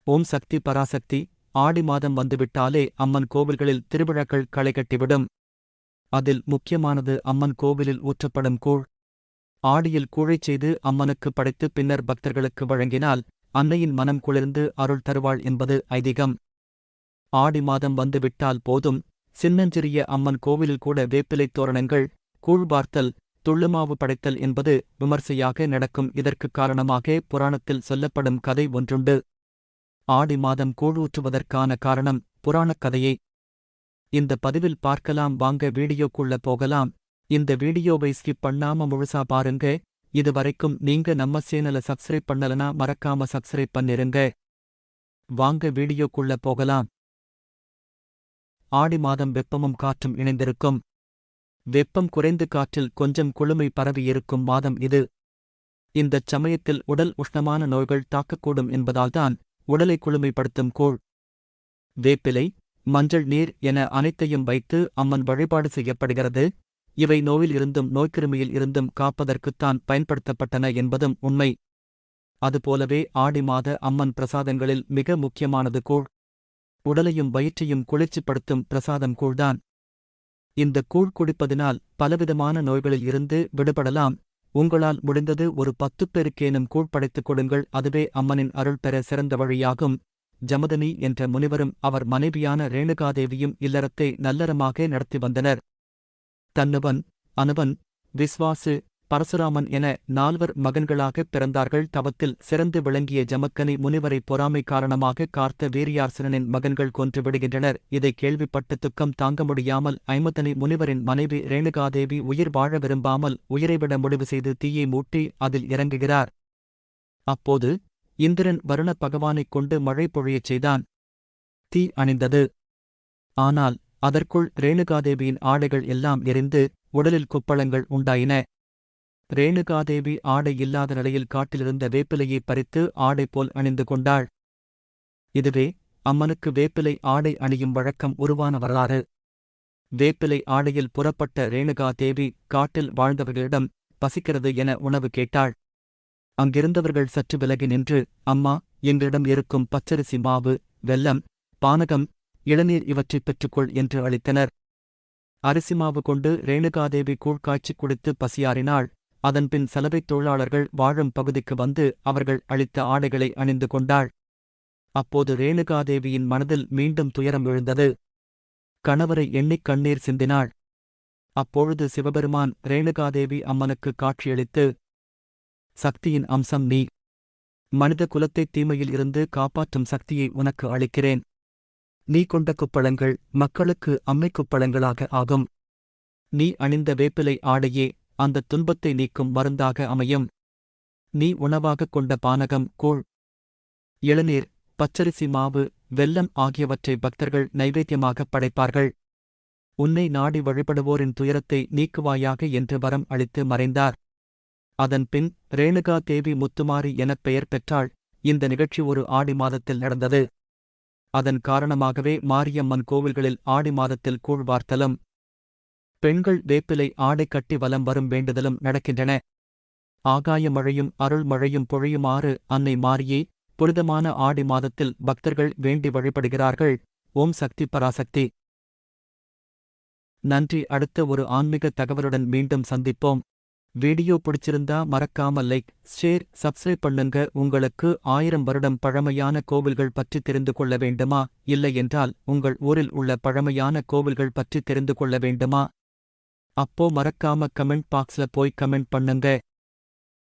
ஓம் சக்தி பராசக்தி. ஆடி மாதம் வந்துவிட்டாலே அம்மன் கோவில்களில் திருவிழாக்கள் களைகட்டிவிடும். அதில் முக்கியமானது அம்மன் கோவிலில் ஊற்றப்படும் கூழ். ஆடியில் கூழைச் செய்து அம்மனுக்கு படைத்து பின்னர் பக்தர்களுக்கு வழங்கினால் அன்னையின் மனம் குளிர்ந்து அருள் தருவாள் என்பது ஐதீகம். ஆடி மாதம் வந்துவிட்டால் போதும், சின்னஞ்சிறிய அம்மன் கோவிலில் கூட வேப்பிலைத் தோரணங்கள், கூழ் வார்த்தல், துள்ளுமாவு படைத்தல் என்பது விமர்சையாக நடக்கும். இதற்குக் காரணமாக புராணத்தில் சொல்லப்படும் கதை ஒன்றுண்டு. ஆடி மாதம் கூழ் ஊற்றுவதற்கான காரணம் புராணக் கதையை இந்த பதிவில் பார்க்கலாம். வாங்க வீடியோக்குள்ள போகலாம். இந்த வீடியோவை ஸ்கிப் பண்ணாம முழுசா பாருங்க. இதுவரைக்கும் நீங்க நம்ம சேனலை சப்ஸ்கிரைப் பண்ணலனா மறக்காம சப்ஸ்கிரைப் பண்ணிருங்க. வாங்க வீடியோக்குள்ள போகலாம். ஆடி மாதம் வெப்பமும் காற்றும் இணைந்திருக்கும். வெப்பம் குறைந்து காற்றில் கொஞ்சம் குளுமை பரவியிருக்கும் மாதம் இது. இந்தச் சமயத்தில் உடல் உஷ்ணமான நோய்கள் தாக்கக்கூடும் என்பதால்தான் உடலை குளுமைப்படுத்தும் கூழ், வேப்பிலை, மஞ்சள் நீர் என அனைத்தையும் வைத்து அம்மன் வழிபாடு செய்யப்படுகிறது. இவை நோயில் இருந்தும் நோய்க்கிருமியில் இருந்தும் காப்பதற்குத்தான் பயன்படுத்தப்பட்டன என்பதும் உண்மை. அதுபோலவே ஆடி மாத அம்மன் பிரசாதங்களில் மிக முக்கியமானது கூழ். உடலையும் வயிற்றையும் குளிர்ச்சிப்படுத்தும் பிரசாதம் கூழ்தான். இந்த கூழ் குடிப்பதினால் பலவிதமான நோய்களில் இருந்து விடுபடலாம். உங்களால் முடிந்தது ஒரு 10 பேருக்கேனும் கூழ் படைத்துக் கொடுங்கள். அதுவே அம்மனின் அருள் பெற சிறந்த வழியாகும். ஜமதனி என்ற முனிவரும் அவர் மனைவியான ரேணுகாதேவியும் இல்லறத்தை நல்லறமாக நடத்தி வந்தனர். தன்னுவன், அனுவன், விஸ்வாசு, பரசுராமன் என 4 மகன்களாகப் பிறந்தார்கள். தவத்தில் சிறந்து விளங்கிய ஜமக்கனி முனிவரை பொறாமை காரணமாக கார்த்த வீரியார்சனனின் மகன்கள் கொன்று விடுகின்றனர். இதை கேள்விப்பட்டு துக்கம் தாங்க முடியாமல் ஐமதனி முனிவரின் மனைவி ரேணுகாதேவி உயிர் வாழ விரும்பாமல் உயிரைவிட முடிவு செய்து தீயை மூட்டி அதில் இறங்குகிறார். அப்போது இந்திரன் வருண பகவானைக் கொண்டு மழை பொழியச் செய்தான். தீ அணிந்தது. ஆனால் அதற்குள் ரேணுகாதேவியின் ஆடைகள் எல்லாம் எரிந்து உடலில் குப்பளங்கள் உண்டாயின. ரேணுகாதேவி ஆடை இல்லாத நிலையில் காட்டிலிருந்த வேப்பிலையை பறித்து ஆடை போல் அணிந்து கொண்டாள். இதுவே அம்மனுக்கு வேப்பிலை ஆடை அணியும் வழக்கம் உருவான வரலாறு. வேப்பிலை ஆடையில் புறப்பட்ட ரேணுகாதேவி காட்டில் வாழ்ந்தவர்களிடம் பசிக்கிறது என உணவு கேட்டாள். அங்கிருந்தவர்கள் சற்று விலகி நின்று, அம்மா, எங்களிடம் இருக்கும் பச்சரிசி மாவு, வெல்லம், பானகம், இளநீர் இவற்றைப் பெற்றுக்கொள் என்று அளித்தனர். அரிசிமாவு கொண்டு ரேணுகாதேவி கூழ் காய்ச்சிக் குடித்து பசியாறினாள். அதன்பின் சலவைத் தொழிலாளர்கள் வாழும் பகுதிக்கு வந்து அவர்கள் அளித்த ஆடைகளை அணிந்து கொண்டாள். அப்போது ரேணுகாதேவியின் மனதில் மீண்டும் துயரம் எழுந்தது. கணவரை எண்ணிக் கண்ணீர் சிந்தினாள். அப்பொழுது சிவபெருமான் ரேணுகாதேவி அம்மனுக்கு காட்சியளித்து, சக்தியின் அம்சம் நீ. மனித குலத்தைத் தீமையில் இருந்து காப்பாற்றும் சக்தியை உனக்கு அளிக்கிறேன். நீ கொண்ட குப்பளங்கள் மக்களுக்கு அம்மை குப்பளங்களாக ஆகும். நீ அணிந்த வேப்பிலை ஆடையே அந்தத் துன்பத்தை நீக்கும் மருந்தாக அமையும். நீ உணவாகக் கொண்ட பானகம், கூழ், இளநீர், பச்சரிசி மாவு, வெல்லம் ஆகியவற்றை பக்தர்கள் நைவேத்தியமாகப் படைப்பார்கள். உன்னை நாடி வழிபடுவோரின் துயரத்தை நீக்குவாயாக என்று வரம் அளித்து மறைந்தார். அதன்பின் ரேணுகா தேவி முத்துமாரி எனப் பெயர் பெற்றாள். இந்த நிகழ்ச்சி ஒரு ஆடி மாதத்தில் நடந்தது. அதன் காரணமாகவே மாரியம்மன் கோவில்களில் ஆடி மாதத்தில் கூழ் வார்த்தலும், பெண்கள் வேப்பிலை ஆடை கட்டி வலம் வரும் வேண்டுதலும் நடக்கின்றன. ஆகாய மழையும் அருள் மழையும் பொழியுமாறு அன்னை மாரியே புனிதமான ஆடி மாதத்தில் பக்தர்கள் வேண்டி வழிபடுகிறார்கள். ஓம் சக்தி பராசக்தி. நன்றி. அடுத்த ஒரு ஆன்மீக தகவலுடன் மீண்டும் சந்திப்போம். வீடியோ பிடிச்சிருந்தா மறக்காம லைக், ஷேர், சப்ஸ்கிரைப் பண்ணுங்க. உங்களுக்கு 1000 வருடம் பழமையான கோவில்கள் பற்றி தெரிந்து கொள்ள வேண்டுமா? இல்லை என்றால் உங்கள் ஊரில் உள்ள பழமையான கோவில்கள் பற்றி தெரிந்து கொள்ள வேண்டுமா? அப்போ மறக்காம கமெண்ட் பாக்ஸ்ல போய் கமெண்ட் பண்ணுங்க.